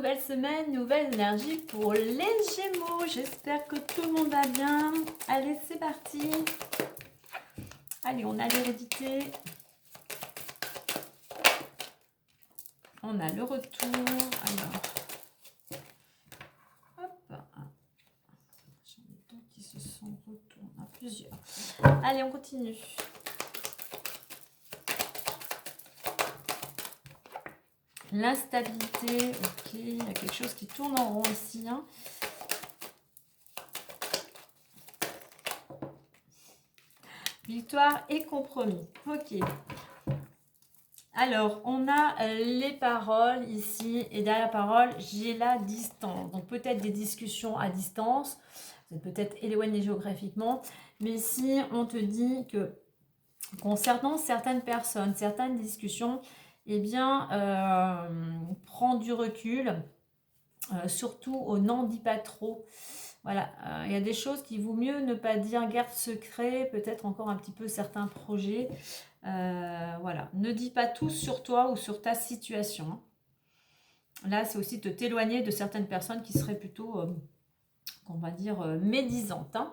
nouvelle semaine, nouvelle énergie pour les Gémeaux. J'espère que tout le monde va bien. Allez, c'est parti. Allez, on a l'hérédité. On a le retour. Alors, hop. J'en ai deux qui se sont retournés. Plusieurs. Allez, on continue. L'instabilité, ok, il y a quelque chose qui tourne en rond ici. Hein. Victoire et compromis, ok. Alors, on a les paroles ici, et derrière la parole, j'ai la distance. Donc, peut-être des discussions à distance, vous êtes peut-être éloigné géographiquement, mais ici, on te dit que concernant certaines personnes, certaines discussions, eh bien, prends du recul, surtout n'en dis pas trop. Voilà, il y a des choses qu'il vaut mieux ne pas dire, garde secret, peut-être encore un petit peu certains projets. Voilà, ne dis pas tout sur toi ou sur ta situation. Là, c'est aussi de t'éloigner de certaines personnes qui seraient plutôt, on va dire, médisantes. Hein.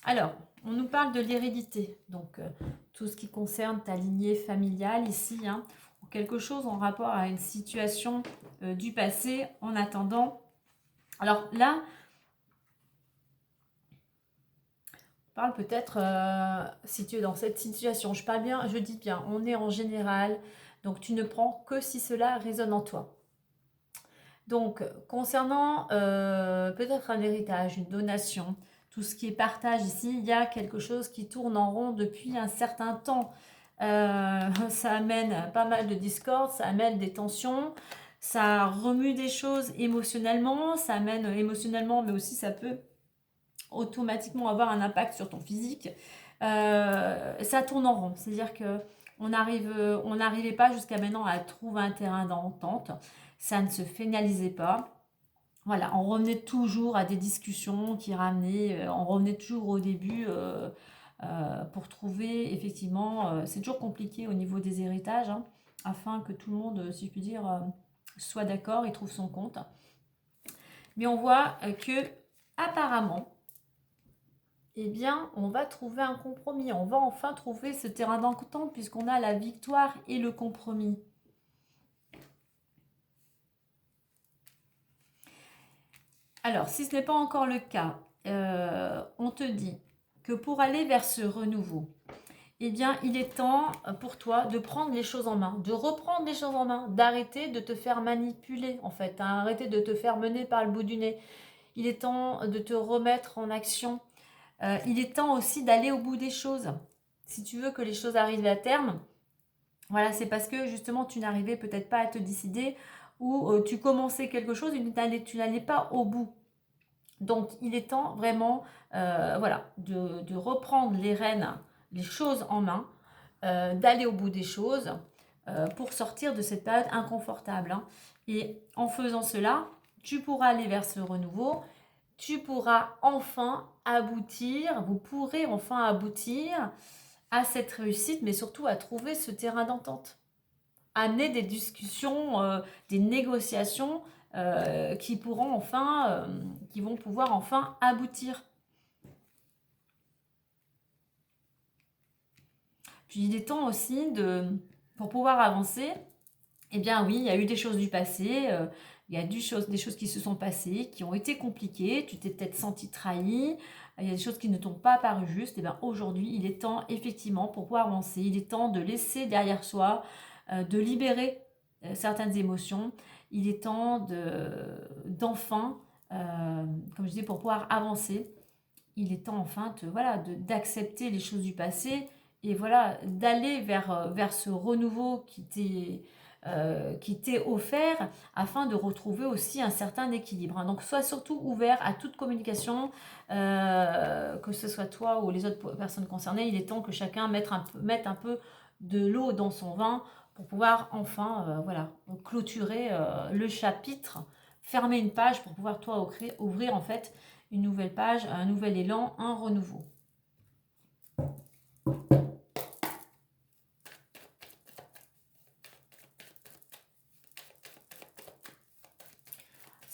Alors, on nous parle de l'hérédité, donc tout ce qui concerne ta lignée familiale ici, hein, ou quelque chose en rapport à une situation du passé en attendant. Alors là, on parle peut-être si tu es dans cette situation. Je parle bien, je dis bien, on est en général, donc tu ne prends que si cela résonne en toi. Donc, concernant peut-être un héritage, une donation, tout ce qui est partage ici, il y a quelque chose qui tourne en rond depuis un certain temps. Ça amène pas mal de discorde, ça amène des tensions, ça remue des choses émotionnellement, ça amène émotionnellement, mais aussi ça peut automatiquement avoir un impact sur ton physique. Ça tourne en rond, c'est-à-dire que on n'arrivait pas jusqu'à maintenant à trouver un terrain d'entente, ça ne se finalisait pas. Voilà, on revenait toujours à des discussions qui ramenaient, on revenait toujours au début pour trouver, effectivement, c'est toujours compliqué au niveau des héritages, hein, afin que tout le monde, si je puis dire, soit d'accord et trouve son compte. Mais on voit que, apparemment, eh bien, on va trouver un compromis. On va enfin trouver ce terrain d'entente puisqu'on a la victoire et le compromis. Alors, si ce n'est pas encore le cas, on te dit que pour aller vers ce renouveau, eh bien, il est temps pour toi de prendre les choses en main, de reprendre les choses en main, d'arrêter de te faire manipuler, en fait, hein, arrêter de te faire mener par le bout du nez. Il est temps de te remettre en action. Il est temps aussi d'aller au bout des choses. Si tu veux que les choses arrivent à terme, voilà, c'est parce que justement tu n'arrivais peut-être pas à te décider ou tu commençais quelque chose et tu n'allais pas au bout. Donc il est temps vraiment voilà, de reprendre les rênes, les choses en main, d'aller au bout des choses pour sortir de cette période inconfortable. Hein. Et en faisant cela, tu pourras aller vers ce renouveau, tu pourras enfin aboutir, vous pourrez enfin aboutir à cette réussite, mais surtout à trouver ce terrain d'entente. Amener des discussions, des négociations qui pourront enfin, qui vont pouvoir enfin aboutir. Puis il est temps aussi pour pouvoir avancer, eh bien oui, il y a eu des choses du passé, il y a des choses qui se sont passées, qui ont été compliquées, tu t'es peut-être senti trahi, il y a des choses qui ne t'ont pas paru justes, et bien aujourd'hui, il est temps effectivement pour pouvoir avancer, il est temps de laisser derrière soi, de libérer certaines émotions, il est temps d'enfin, comme je disais, pour pouvoir avancer, il est temps enfin voilà, d'accepter les choses du passé et voilà, d'aller vers ce renouveau qui t'est offert afin de retrouver aussi un certain équilibre. Hein. Donc sois surtout ouvert à toute communication, que ce soit toi ou les autres personnes concernées. Il est temps que chacun mette un peu de l'eau dans son vin pour pouvoir enfin voilà, clôturer le chapitre, fermer une page pour pouvoir toi ouvrir en fait une nouvelle page, un nouvel élan, un renouveau.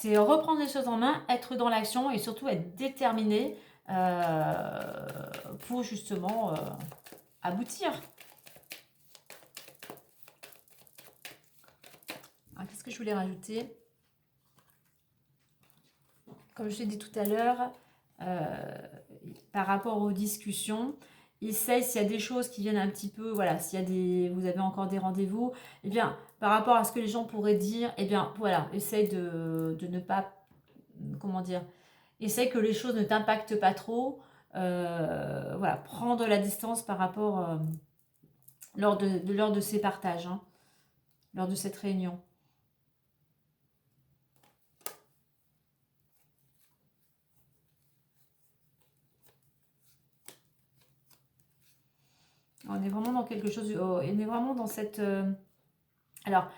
C'est reprendre les choses en main, être dans l'action et surtout être déterminé pour justement aboutir. Qu'est-ce que je voulais rajouter? Comme je l'ai dit tout à l'heure, par rapport aux discussions, essaye s'il y a des choses qui viennent un petit peu, voilà, s'il y a des, vous avez encore des rendez-vous, eh bien, par rapport à ce que les gens pourraient dire, eh bien, voilà, essaye de ne pas, comment dire, essaye que les choses ne t'impactent pas trop, voilà, prendre la distance par rapport, lors de ces partages, hein, lors de cette réunion. On est vraiment dans quelque chose, on est vraiment dans cette... alors,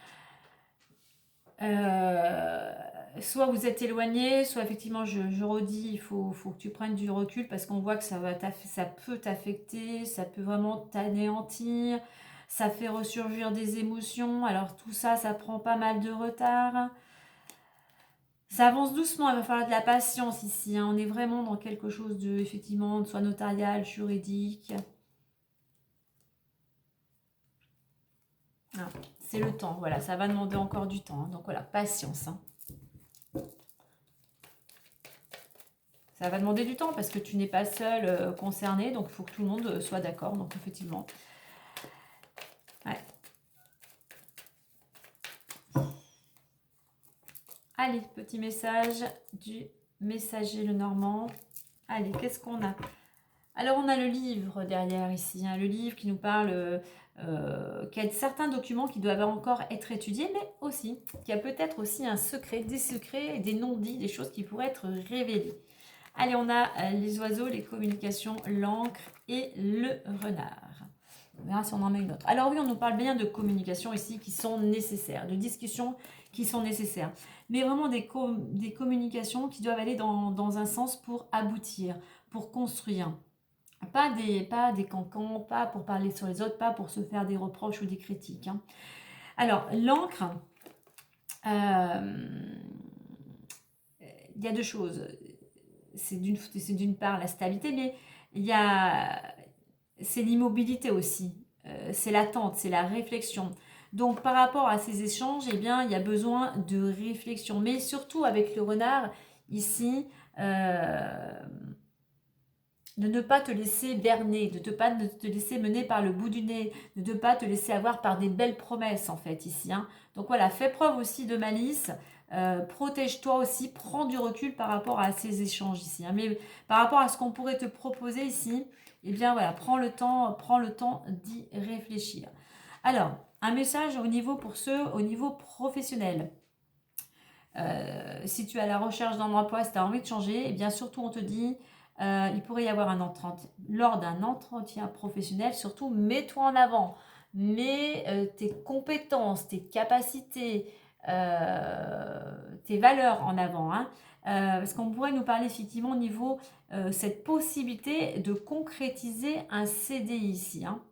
soit vous êtes éloigné, soit effectivement, je redis, il faut que tu prennes du recul parce qu'on voit que ça peut t'affecter, ça peut vraiment t'anéantir, ça fait ressurgir des émotions. Alors tout ça, ça prend pas mal de retard. Ça avance doucement, il va falloir de la patience ici, hein. On est vraiment dans quelque chose de, effectivement, soit notarial, juridique. Ah, c'est le temps, voilà, ça va demander encore du temps, hein. Donc voilà, patience, hein. Ça va demander du temps parce que tu n'es pas seul concerné, donc il faut que tout le monde soit d'accord, donc effectivement. Ouais. Allez, petit message du messager le Normand. Allez, qu'est-ce qu'on a? Alors, on a le livre derrière ici, hein, le livre qui nous parle, qui a certains documents qui doivent encore être étudiés, mais aussi, qui a peut-être aussi un secret, des secrets, des non-dits, des choses qui pourraient être révélées. Allez, on a les oiseaux, les communications, l'encre et le renard. On verra si on en met une autre. Alors oui, on nous parle bien de communications ici qui sont nécessaires, de discussions qui sont nécessaires. Mais vraiment des communications qui doivent aller dans un sens pour aboutir, pour construire. Pas des cancans, pas pour parler sur les autres, pas pour se faire des reproches ou des critiques, hein. Alors, l'encre, il y a deux choses. C'est d'une part la stabilité, mais c'est l'immobilité aussi. C'est l'attente, c'est la réflexion. Donc, par rapport à ces échanges, eh bien, il y a besoin de réflexion. Mais surtout avec le renard, ici, de ne pas te laisser berner, de ne te laisser mener par le bout du nez, de ne pas te laisser avoir par des belles promesses, en fait, ici, hein. Donc voilà, fais preuve aussi de malice, protège-toi aussi, prends du recul par rapport à ces échanges ici, hein. Mais par rapport à ce qu'on pourrait te proposer ici, eh bien voilà, prends le temps d'y réfléchir. Alors, un message au niveau pour ceux au niveau professionnel. Si tu es à la recherche d'un emploi, si tu as envie de changer, eh bien surtout on te dit, il pourrait y avoir un entretien, lors d'un entretien professionnel, surtout mets-toi en avant, mets tes compétences, tes capacités, tes valeurs en avant, hein. Parce qu'on pourrait nous parler effectivement au niveau cette possibilité de concrétiser un CDI ici, hein.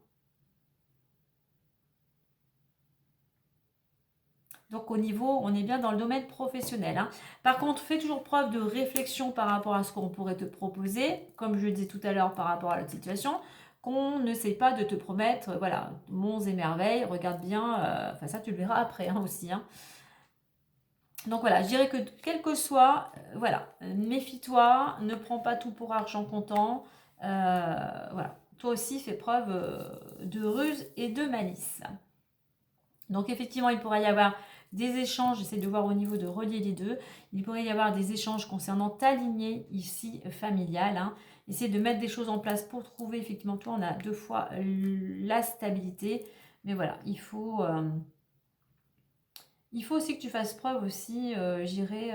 Donc au niveau, on est bien dans le domaine professionnel, hein. Par contre, fais toujours preuve de réflexion par rapport à ce qu'on pourrait te proposer, comme je le disais tout à l'heure par rapport à la situation, qu'on ne sait pas de te promettre, voilà, monts et merveilles, regarde bien, enfin ça tu le verras après, hein, aussi, hein. Donc voilà, je dirais que quel que soit, voilà, méfie-toi, ne prends pas tout pour argent comptant, voilà, toi aussi fais preuve de ruse et de malice. Donc effectivement, il pourrait y avoir des échanges, j'essaie de voir au niveau de relier les deux, il pourrait y avoir des échanges concernant ta lignée ici familiale, hein. Essayer de mettre des choses en place pour trouver, effectivement, toi on a deux fois la stabilité, mais voilà, il faut aussi que tu fasses preuve aussi, j'irais,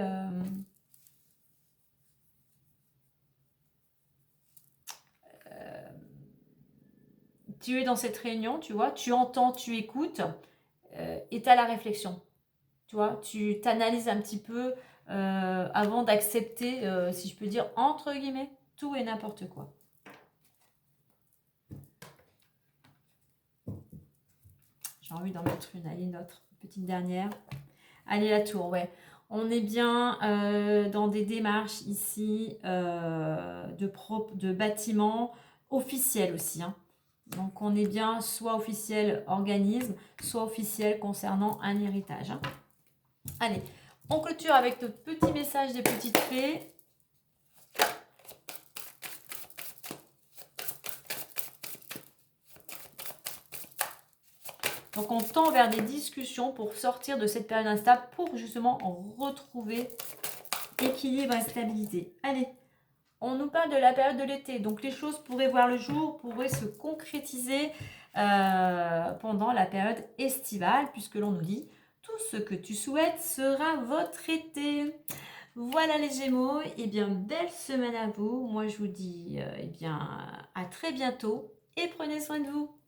tu es dans cette réunion, tu vois, tu entends, tu écoutes, et tu as la réflexion. Tu vois, tu t'analyses un petit peu avant d'accepter, si je peux dire, entre guillemets, tout et n'importe quoi. J'ai envie d'en mettre une, allez, une autre, petite dernière. Allez, la tour, ouais. On est bien dans des démarches ici de bâtiments officiels aussi, hein. Donc on est bien soit officiel organisme, soit officiel concernant un héritage, hein. Allez, on clôture avec notre petit message des petites fées. Donc on tend vers des discussions pour sortir de cette période instable, pour justement retrouver équilibre et stabilité. Allez, on nous parle de la période de l'été, donc les choses pourraient voir le jour, pourraient se concrétiser pendant la période estivale, puisque l'on nous dit tout ce que tu souhaites sera votre été. Voilà les Gémeaux, et bien belle semaine à vous. Moi je vous dis à très bientôt et prenez soin de vous.